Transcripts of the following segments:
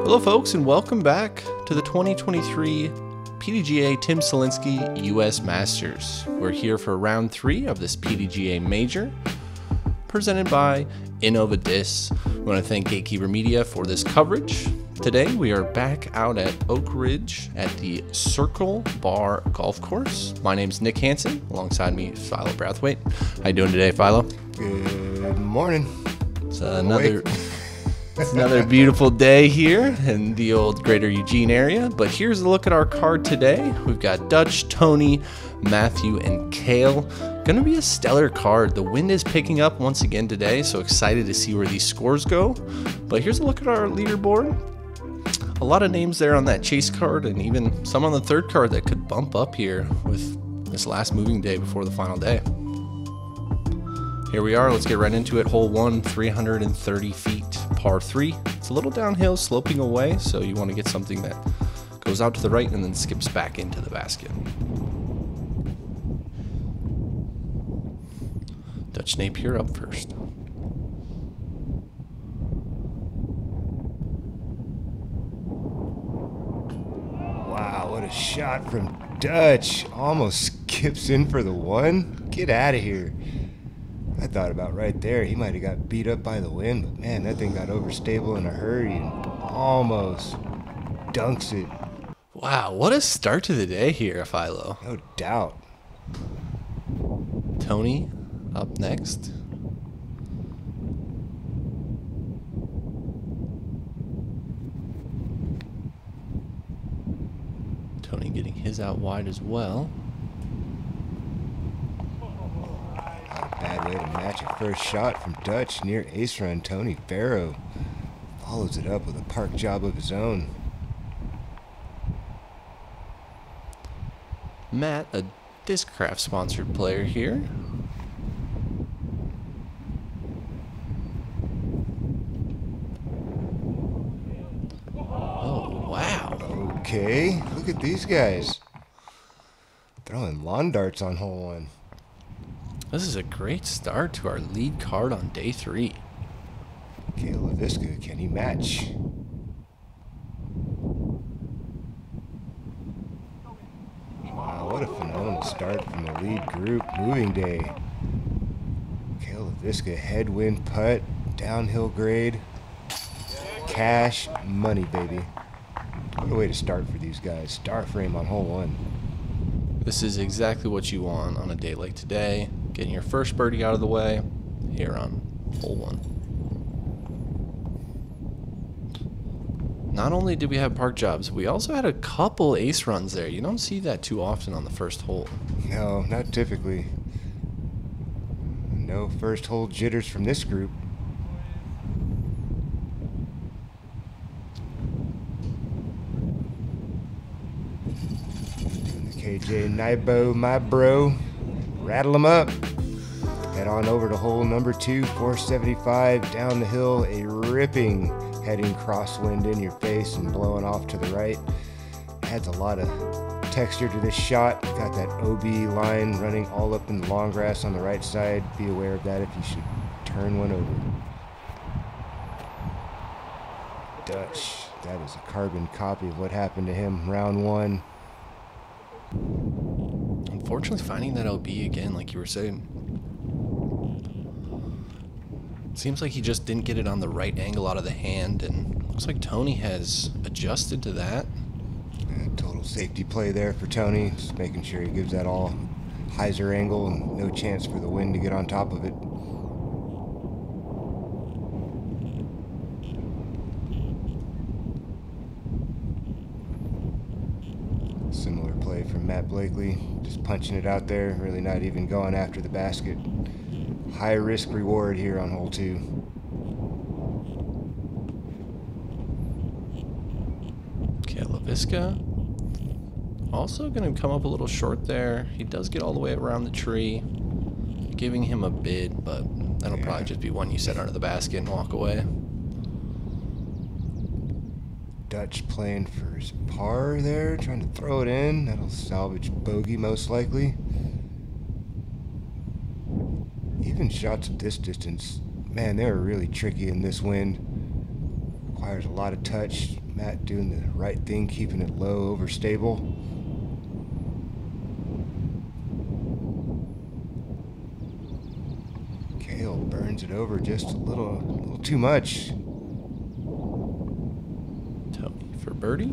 Hello folks, and welcome back to the 2023 PDGA Tim Selinske U.S. Masters. We're here for round 3 of this PDGA Major, presented by Innova Dis. We want to thank Gatekeeper Media for this coverage. Today we are back out at Oak Ridge at the Circle Bar Golf Course. My name's Nick Hanson. Alongside me, Philo Brathwaite. How you doing today, Philo? Good morning. It's another beautiful day here in the old Greater Eugene area. But here's a look at our card today. We've got Dutch, Tony, Matthew, and Cale. Gonna be a stellar card. The wind is picking up once again today, so excited to see where these scores go. But here's a look at our leaderboard. A lot of names there on that chase card, and even some on the third card that could bump up here with this last moving day before the final day. Here we are. Let's get right into it. Hole 1, 330 feet, par 3. It's a little downhill, sloping away, so you want to get something that goes out to the right and then skips back into the basket. Dutch Napier up first. Wow, what a shot from Dutch. Almost skips in for the one. Get out of here. I thought about right there, he might have got beat up by the wind, but man, that thing got overstable in a hurry and almost dunks it. Wow, what a start to the day here, Philo. No doubt. Tony up next. Tony getting his out wide as well. Bad way to match a first shot from Dutch near ace run. Tony Ferro follows it up with a park job of his own. Matt, a Discraft sponsored player here. Oh, wow. Okay, look at these guys. Throwing lawn darts on hole 1. This is a great start to our lead card on day 3. Cale Leiviska, can he match? Wow, what a phenomenal start from the lead group. Moving day. Cale Leiviska, headwind putt, downhill grade, cash, money, baby. What a way to start for these guys. Star frame on hole 1. This is exactly what you want on a day like today. Getting your first birdie out of the way here on hole 1. Not only did we have park jobs, we also had a couple ace runs there. You don't see that too often on the first hole. No, not typically. No first hole jitters from this group. KJ Nibo, my bro. Rattle them up. Head on over to hole number 2, 475 down the hill. A ripping heading crosswind in your face and blowing off to the right. Adds a lot of texture to this shot. Got that OB line running all up in the long grass on the right side. Be aware of that if you should turn one over. Dutch. That is a carbon copy of what happened to him round 1. Unfortunately, finding that OB again, like you were saying. Seems like he just didn't get it on the right angle out of the hand, and looks like Tony has adjusted to that. Yeah, total safety play there for Tony, just making sure he gives that all hyzer angle and no chance for the wind to get on top of it. Similar play from Matt Blakely, just punching it out there, really not even going after the basket. High risk reward here on hole 2. Cale Leiviska also going to come up a little short there. He does get all the way around the tree, giving him a bid, but that'll probably just be one you set under the basket and walk away. Dutch playing for his par there, trying to throw it in. That'll salvage bogey most likely. Even shots at this distance, man, they were really tricky in this wind. Requires a lot of touch, Matt doing the right thing, keeping it low, overstable. Cale burns it over just a little too much. Tony for birdie.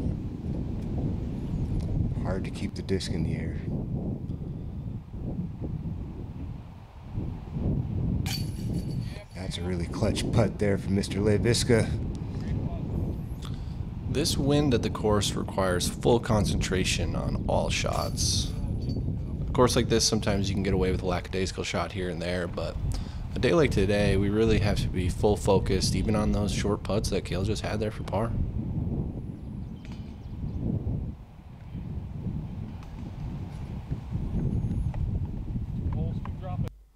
Hard to keep the disc in the air. That's a really clutch putt there from Mr. Leiviska. This wind at the course requires full concentration on all shots. A course like this, sometimes you can get away with a lackadaisical shot here and there, but a day like today, we really have to be full focused, even on those short putts that Cale just had there for par.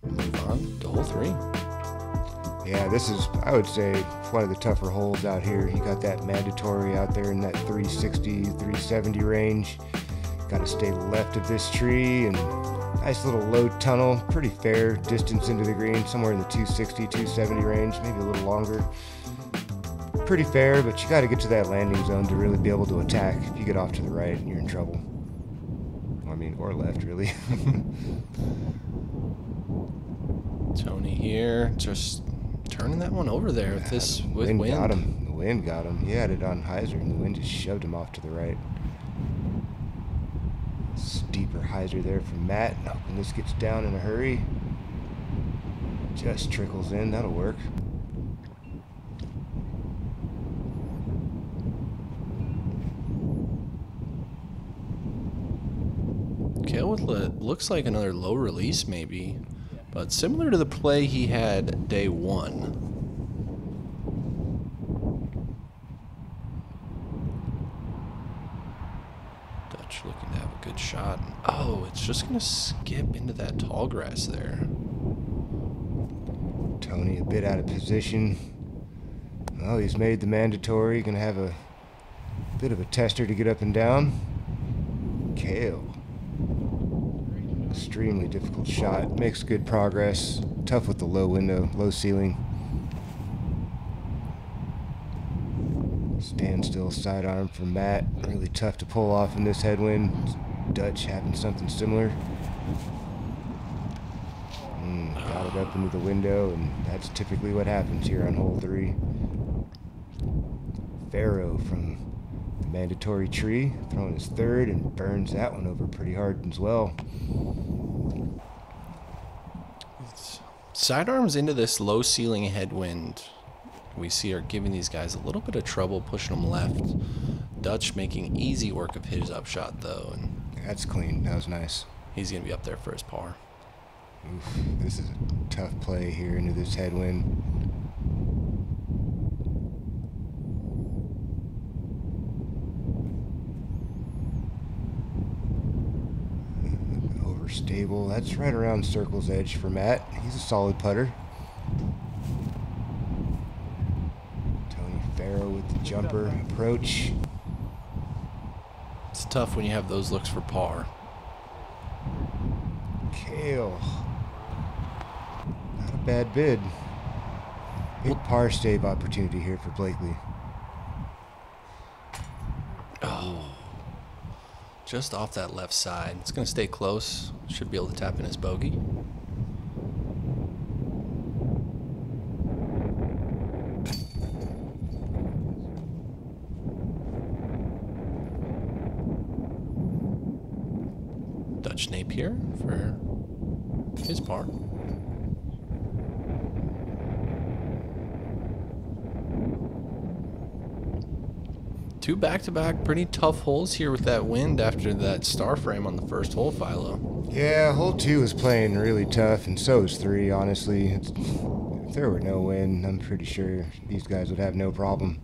Move on to hole 3. Yeah, this is, I would say, one of the tougher holes out here. You got that mandatory out there in that 360, 370 range. Got to stay left of this tree, and nice little low tunnel, pretty fair distance into the green, somewhere in the 260, 270 range, maybe a little longer. Pretty fair, but you got to get to that landing zone to really be able to attack. If you get off to the right, you're in trouble. I mean, or left, really. Tony here, just turning that one over there with this with wind. Got him. The wind got him. He had it on hyzer, and the wind just shoved him off to the right. Steeper hyzer there from Matt. Hoping this gets down in a hurry. Just trickles in. That'll work. Cale with looks like another low release maybe, but similar to the play he had day 1. Dutch looking to have a good shot. Oh, it's just going to skip into that tall grass there. Tony a bit out of position. Oh, he's made the mandatory. Going to have a bit of a tester to get up and down. Cale. Extremely difficult shot. Makes good progress. Tough with the low window, low ceiling. Standstill sidearm for Matt. Really tough to pull off in this headwind. Dutch having something similar. Got it up into the window, and that's typically what happens here on hole 3. Ferro from the mandatory tree, throwing his third, and burns that one over pretty hard as well. Sidearms into this low ceiling headwind we see are giving these guys a little bit of trouble pushing them left. Dutch making easy work of his upshot though, and that's clean. That was nice. He's gonna be up there for his par. Oof, this is a tough play here into this headwind. Overstable. That's right around circle's edge for Matt. He's a solid putter. Tony Ferro with the jumper approach. It's tough when you have those looks for par. Cale. Not a bad bid. Big par stave opportunity here for Blakely. Oh. Just off that left side. It's going to stay close. Should be able to tap in his bogey. Dutch Napier for his par. Two back-to-back pretty tough holes here with that wind after that star frame on the first hole, Philo. Yeah, hole 2 was playing really tough, and so was 3, honestly. If there were no wind, I'm pretty sure these guys would have no problem.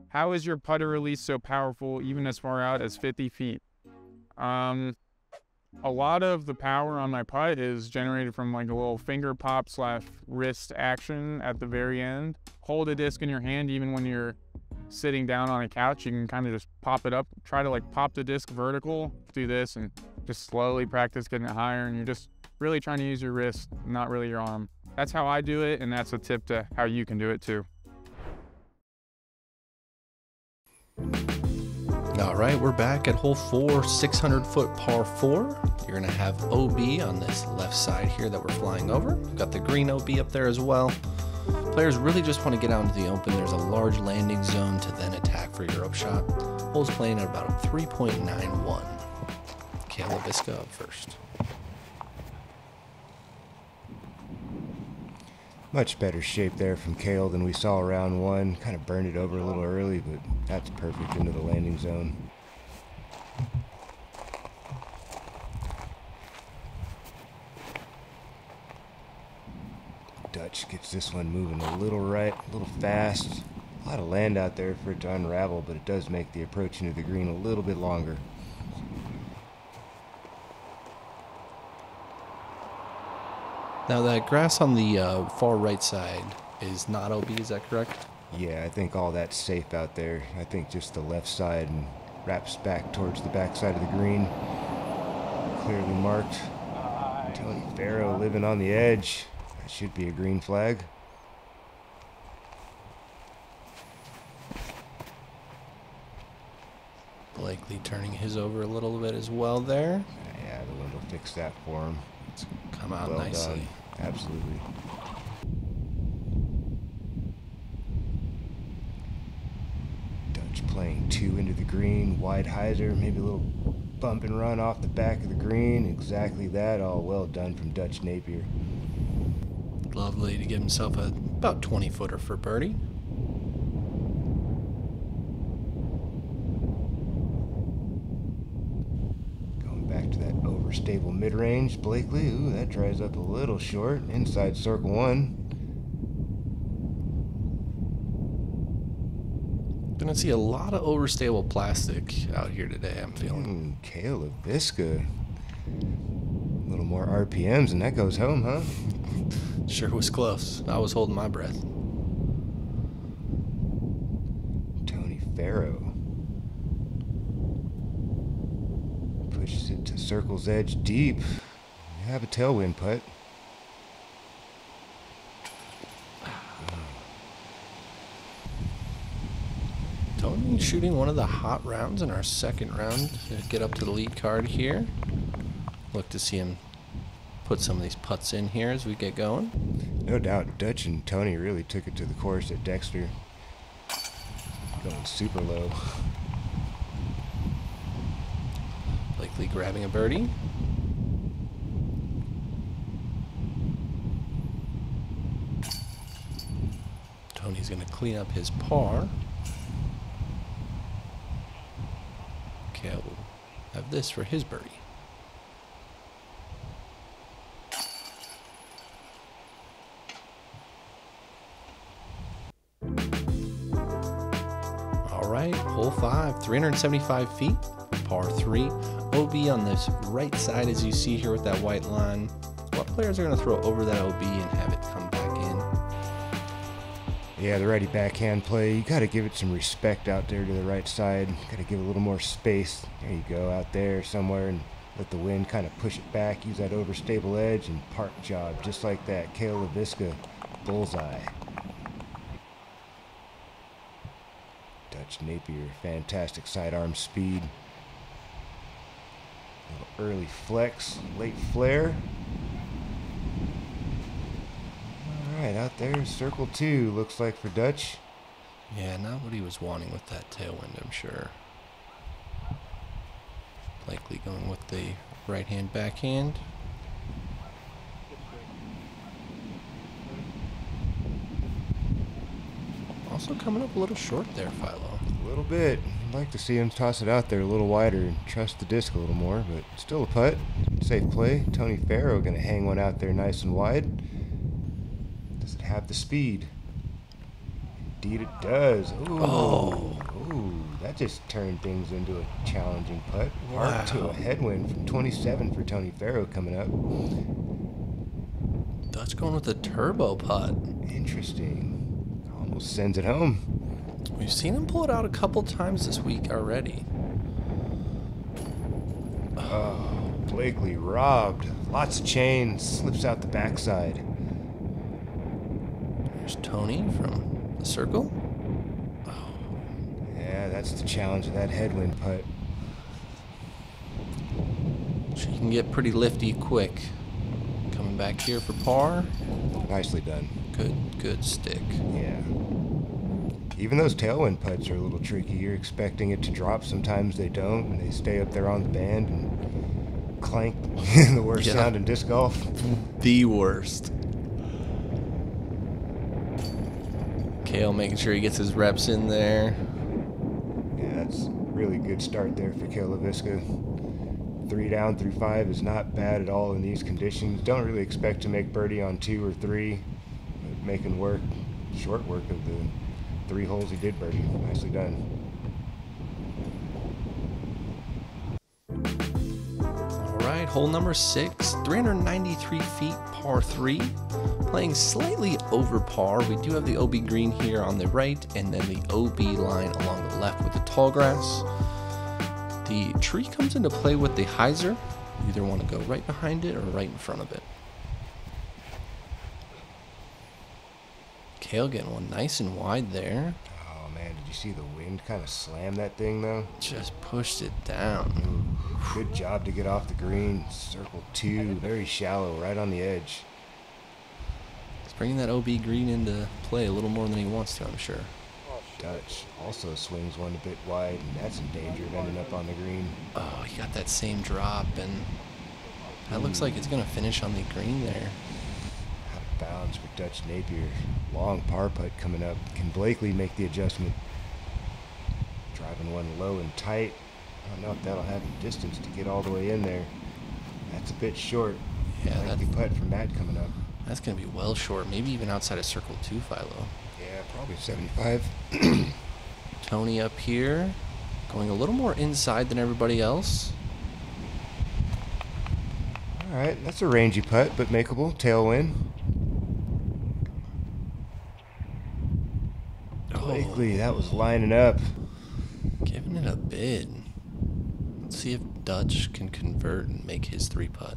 How is your putter release so powerful even as far out as 50 feet? A lot of the power on my putt is generated from like a little finger pop / wrist action at the very end. Hold a disc in your hand even when you're sitting down on a couch. You can kind of just pop it up. Try to like pop the disc vertical. Do this and just slowly practice getting it higher, and you're just really trying to use your wrist, not really your arm. That's how I do it, and that's a tip to how you can do it too. All right, we're back at hole 4, 600-foot par 4. You're going to have OB on this left side here that we're flying over. We've got the green OB up there as well. Players really just want to get out into the open. There's a large landing zone to then attack for your up shot. Hole's playing at about a 3.91. Cale Leiviska up first. Much better shape there from Cale than we saw round 1. Kind of burned it over a little early, but that's perfect into the landing zone. Dutch gets this one moving a little right, a little fast. A lot of land out there for it to unravel, but it does make the approach into the green a little bit longer. Now that grass on the far right side is not OB, is that correct? Yeah, I think all that's safe out there. I think just the left side and wraps back towards the back side of the green. Clearly marked. Tony Ferro living on the edge. That should be a green flag. Blakely turning his over a little bit as well there. Yeah, the wind will fix that for him. It's come out Well nicely. done. Absolutely. Dutch playing 2 into the green, wide hyzer, maybe a little bump and run off the back of the green. Exactly that, all well done from Dutch Napier. Lovely to give himself a about 20-footer for birdie. Going back to that overstable mid-range, Blakely. Ooh, that dries up a little short. Inside circle 1. Gonna see a lot of overstable plastic out here today, I'm feeling. Cale Leiviska. A little more RPMs and that goes home, huh? Sure was close. I was holding my breath. Tony Ferro. Pushes it to circle's edge deep. You have a tailwind putt. Tony shooting one of the hot rounds in our second round to get up to the lead card here. Look to see him put some of these putts in here as we get going. No doubt Dutch and Tony really took it to the course at Dexter. Going super low. Blakely grabbing a birdie. Tony's going to clean up his par. Cale will have this for his birdie. All right, hole 5, 375 feet, par 3. OB on this right side, as you see here with that white line. What players are going to throw over that OB and have it come back in? Yeah, the righty backhand play. You got to give it some respect out there to the right side. Got to give it a little more space. There you go, out there somewhere, and let the wind kind of push it back. Use that overstable edge and park job just like that. Cale Leiviska, bullseye. Dutch Napier, fantastic sidearm speed. A little early flex, late flare. Alright, out there, circle 2, looks like for Dutch. Yeah, not what he was wanting with that tailwind, I'm sure. Likely going with the right-hand backhand. Also coming up a little short there, Philo. A little bit. I'd like to see him toss it out there a little wider and trust the disc a little more, but still a putt. Safe play. Tony Ferro going to hang one out there nice and wide. Does it have the speed? Indeed it does. Ooh. Oh. Ooh, that just turned things into a challenging putt. Wow. Hard to a headwind from 27 for Tony Ferro coming up. Dutch going with a turbo putt. Interesting. Almost sends it home. We've seen him pull it out a couple times this week already. Oh, Blakely robbed. Lots of chain. Slips out the backside. There's Tony from the circle. Yeah, that's the challenge of that headwind putt. She can get pretty lifty quick. Coming back here for par. Nicely done. Good stick. Yeah. Even those tailwind putts are a little tricky. You're expecting it to drop. Sometimes they don't, and they stay up there on the band and clank. The worst sound in disc golf. The worst. Cale making sure he gets his reps in there. Yeah, that's a really good start there for Cale Leiviska. 3 down through 5 is not bad at all in these conditions. Don't really expect to make birdie on 2 or 3. But making short work of the 3 holes he did birdie. Nicely done. All right, hole number 6, 393 feet, par 3. Playing slightly over par. We do have the OB green here on the right, and then the OB line along the left with the tall grass. The tree comes into play with the hyzer. You either want to go right behind it or right in front of it. Cale getting one nice and wide there. Oh man, did you see the wind kind of slam that thing though? Just pushed it down. Ooh, good job to get off the green. Circle 2, very shallow, right on the edge. He's bringing that OB green into play a little more than he wants to, I'm sure. Dutch also swings one a bit wide, and that's in danger of ending up on the green. Oh, he got that same drop, and that looks like it's going to finish on the green there. Out of bounds for Dutch Napier. Long par putt coming up. Can Blakely make the adjustment? Driving one low and tight. I don't know if that'll have the distance to get all the way in there. That's a bit short. Yeah, Lengthy putt from Matt coming up. That's going to be well short, maybe even outside of circle 2, Philo. Yeah, probably 75. Tony up here, going a little more inside than everybody else. All right, that's a rangy putt, but makeable. Tailwind. Blakely, that was lining up. Giving it a bid. Let's see if Dutch can convert and make his 3-putt.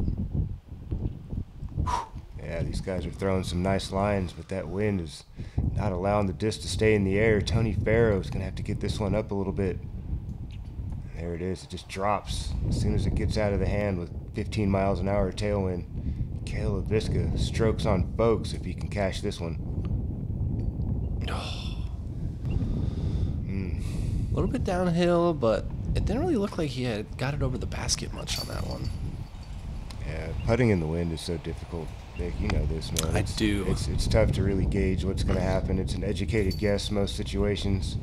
Yeah, these guys are throwing some nice lines, but that wind is not allowing the disc to stay in the air. Tony Ferro is going to have to get this one up a little bit. There it is. It just drops as soon as it gets out of the hand with 15 miles an hour tailwind. Cale Leiviska strokes on folks if he can cash this one. A little bit downhill, but it didn't really look like he had got it over the basket much on that one. Yeah, putting in the wind is so difficult. Nick, you know this, man. I do. It's tough to really gauge what's going to happen. It's an educated guess most situations.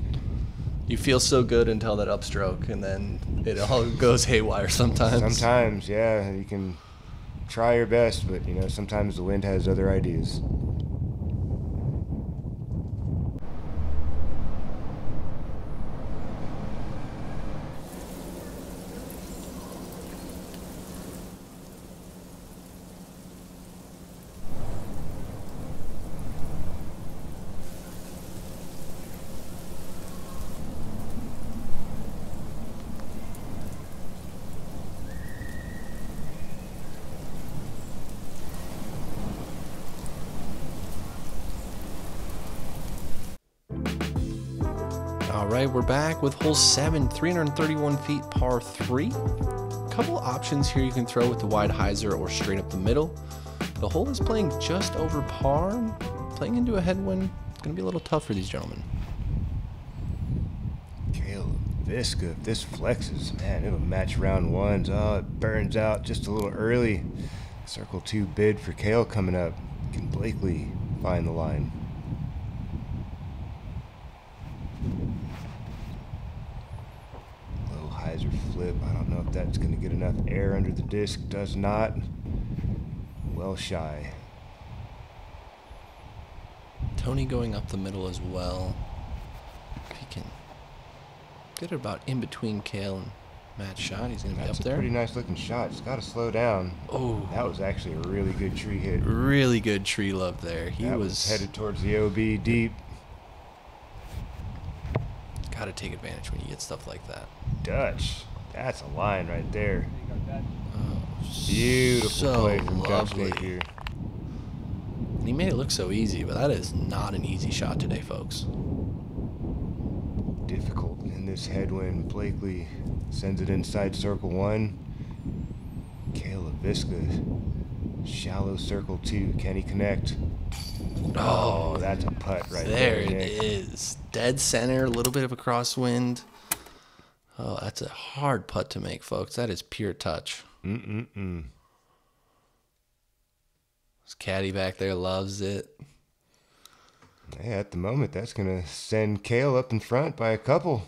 You feel so good until that upstroke, and then it all goes haywire sometimes. Sometimes, yeah. You can try your best, but, you know, sometimes the wind has other ideas. All right, we're back with hole 7, 331 feet, par 3. Couple options here you can throw with the wide hyzer or straight up the middle. The hole is playing just over par. Playing into a headwind, it's going to be a little tough for these gentlemen. Cale Leiviska, if this flexes, man, it'll match round 1s. Oh, it burns out just a little early. Circle 2 bid for Cale coming up. Can Blakely find the line? Low hyzer flip. I don't know if that's going to get enough air under the disc. Does not. Well shy. Tony going up the middle as well. If he can get it about in between Cale and Matt's shot, he's going to be up That's a there. pretty nice looking shot. It's got to slow down. Oh, That was actually a really good tree hit. really good tree love there. He That was headed towards the OB deep. got to take advantage when you get stuff like that. Dutch. That's a line right there. Oh, Beautiful so play from Dutch lovely. Napier. And he made it look so easy, but that is not an easy shot today, folks. Difficult in this headwind. Blakely sends it inside circle 1. Cale Leiviska, shallow circle 2. Can he connect? Oh, that's a putt right there. There it is. Dead center, a little bit of a crosswind. Oh, that's a hard putt to make, folks. That is pure touch. This caddy back there loves it. Yeah, at the moment, that's going to send Cale up in front by a couple.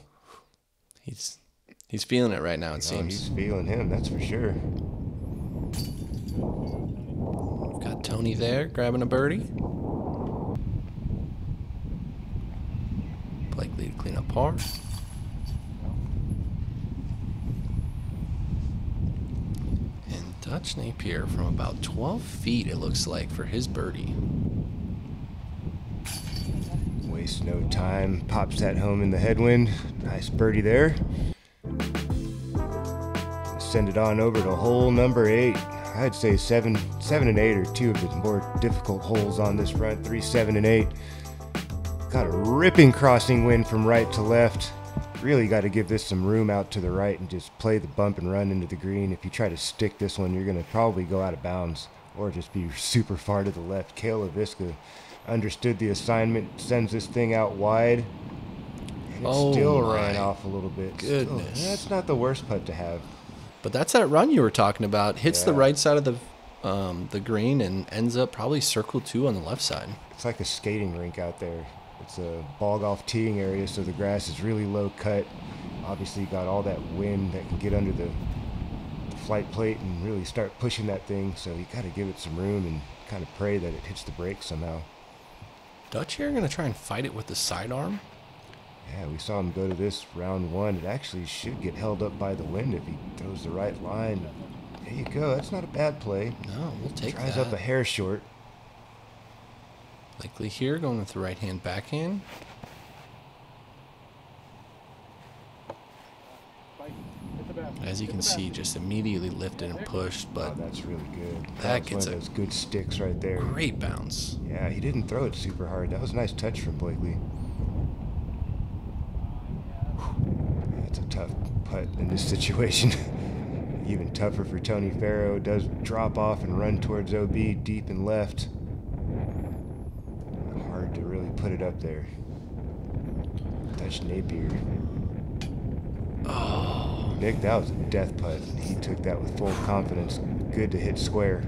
He's feeling it right now, it seems. He's feeling him, that's for sure. We've got Tony there, grabbing a birdie. Blakely to clean up par. And Dutch Napier from about 12 feet, it looks like, for his birdie. Waste no time. Pops that home in the headwind. Nice birdie there. Send it on over to hole number 8. I'd say 7 and 8 are two of the more difficult holes on this front. 3, 7, and 8. Got a ripping crossing wind from right to left. Really got to give this some room out to the right and just play the bump and run into the green. If you try to stick this one, you're going to probably go out of bounds or just be super far to the left. Cale Leiviska understood the assignment, sends this thing out wide, and it still ran off a little bit. Goodness. Still, that's not the worst putt to have. But that's that run you were talking about. Hits the right side of the green and ends up probably circle 2 on the left side. It's like a skating rink out there. It's a ball golf teeing area, so the grass is really low cut. Obviously, you got all that wind that can get under the flight plate and really start pushing that thing. So you got to give it some room and kind of pray that it hits the brakes somehow. Dutch here going to try and fight it with the sidearm. Yeah, we saw him go to this round 1. It actually should get held up by the wind if he throws the right line. There you go. That's not a bad play. No, we'll take that. Tries up a hair short. Blakely here going with the right hand backhand. As you can see, just immediately lifted and pushed, but that's really good. That gets one of those good sticks right there. Great bounce. Yeah, he didn't throw it super hard. That was a nice touch from Blakely. That's a tough putt in this situation. Even tougher for Tony Ferro. Does drop off and run towards OB deep and left. Hard to really put it up there. Dutch Napier. Oh. Nick, that was a death putt. He took that with full confidence. Good to hit square.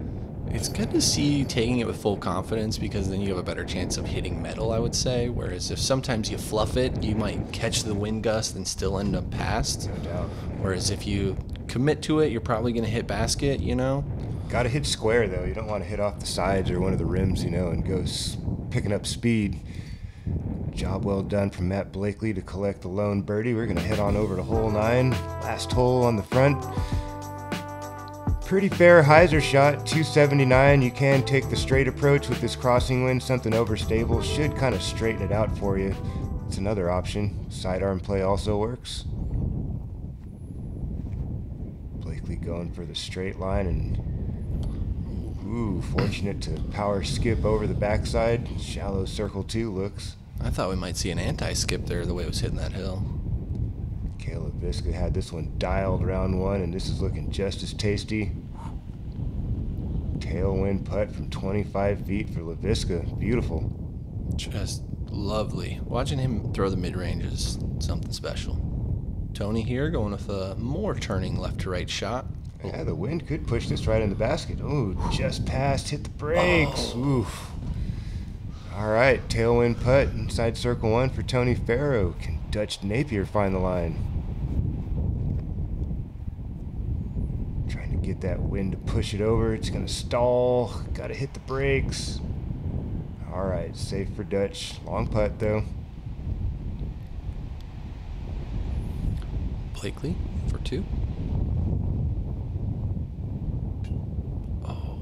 It's good to see you taking it with full confidence because then you have a better chance of hitting metal, I would say. Whereas if sometimes you fluff it, you might catch the wind gust and still end up past. No doubt. Whereas if you commit to it, you're probably going to hit basket, you know? Got to hit square, though. You don't want to hit off the sides or one of the rims, you know, and go picking up speed. Job well done from Matt Blakely to collect the lone birdie. We're going to head on over to hole 9. Last hole on the front. Pretty fair hyzer shot, 279. You can take the straight approach with this crossing wind. Something overstable should kind of straighten it out for you. It's another option. Sidearm play also works. Blakely going for the straight line and fortunate to power skip over the backside. Shallow circle 2 looks. I thought we might see an anti-skip there the way it was hitting that hill. Cale Leiviska had this one dialed round 1, and this is looking just as tasty. Tailwind putt from 25 feet for Leiviska. Beautiful. Just lovely. Watching him throw the mid-range is something special. Tony here going with a more turning left to right shot. Yeah, the wind could push this right in the basket. Oh, just passed, hit the brakes. Oh. Oof. All right, tailwind putt inside circle 1 for Tony Ferro. Can Dutch Napier find the line? Trying to get that wind to push it over. It's going to stall. Got to hit the brakes. All right, safe for Dutch. Long putt, though. Blakely for 2. Oh,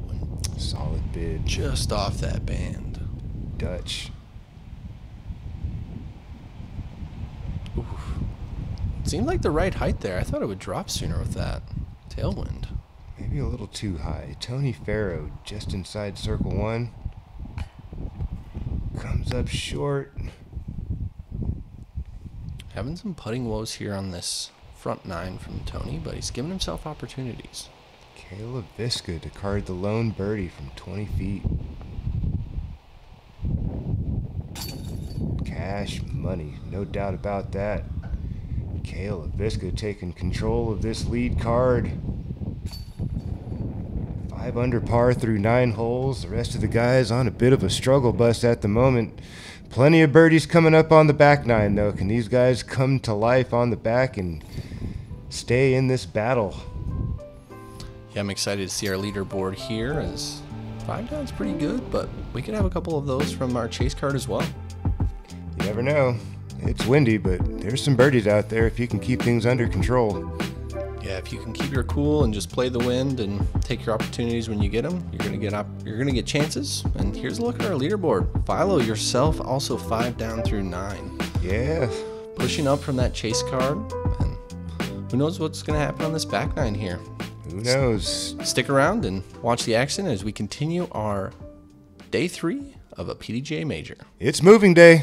solid bid. Just off that band. Dutch. Oof. Seemed like the right height there. I thought it would drop sooner with that tailwind. Maybe a little too high. Tony Ferro just inside circle 1. Comes up short. Having some putting woes here on this front nine from Tony, but he's giving himself opportunities. Cale Leiviska to card the lone birdie from 20 feet. Cash money, no doubt about that. Cale Leiviska taking control of this lead card. 5 under par through 9 holes. The rest of the guys on a bit of a struggle bus at the moment. Plenty of birdies coming up on the back nine, though. Can these guys come to life on the back and stay in this battle? Yeah, I'm excited to see our leaderboard here, as 5 down's pretty good, but we could have a couple of those from our chase card as well. You never know. It's windy, but there's some birdies out there if you can keep things under control. Yeah, if you can keep your cool and just play the wind and take your opportunities when you get them, you're gonna get chances. And here's a look at our leaderboard. Philo, yourself, also 5 down through 9. Yeah. Pushing up from that chase card, and who knows what's gonna happen on this back nine here. Who knows? Stick around and watch the action as we continue our day 3 of a PDGA major. It's moving day.